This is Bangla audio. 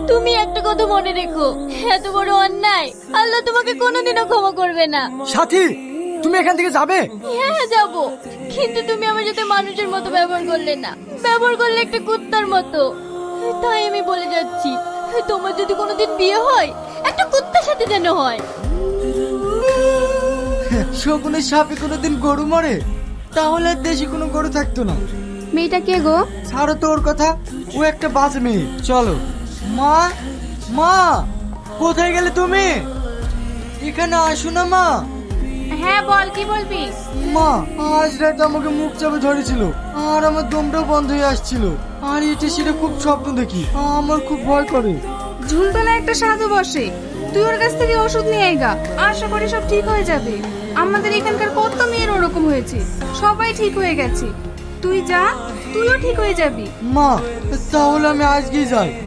তুমি একটা কথা মনে রেখো, এত বড় অন্যায় আল্লাহ তোমাকে কোনোদিনও ক্ষমা করবে না। সাথী, তুমি এখান থেকে যাবে? হ্যাঁ হ্যাঁ যাবো, কিন্তু তুমি আমার সাথে মানুষের মতো ব্যবহার করলে না, ব্যবহার করলে একটা কুত্তার মতো। তাই আমি বলে যাচ্ছি, তোমার যদি কোনোদিন বিয়ে হয় একটা কুত্তার সাথে যেন হয়। শকুনের সাপে কোনোদিন গরু মরে, তাহলে আর দেশে কোনো গরু থাকতো না। মেয়েটা কে গো? ছাড়ো তো ওর কথা, ও একটা বাজে মেয়ে। চলো। মা, মা, কোথায় গেলে তুমি? এখানে আসো না মা। হ্যাঁ বল, কি বলবি? মা, আজ রাতে আমাকে মুখ চাপে ধরেছিল আর আমার দমটাও বন্ধ হয়ে আসছিল, আর এটা সেটা খুব স্বপ্ন দেখি, আমার খুব ভয় করে। ঝুলতলা একটা সাধু বসে, তুই ওর কাছ থেকে ওষুধ নিয়ে আয় গা, আশা করি সব ঠিক হয়ে যাবে। আমাদের এখানকার কত মেয়ের ওরকম হয়েছে, সবাই ঠিক হয়ে গেছে। তুই যা, তুইও ঠিক হয়ে যাবি। মা, তাহলে আমি আজকেই যাই।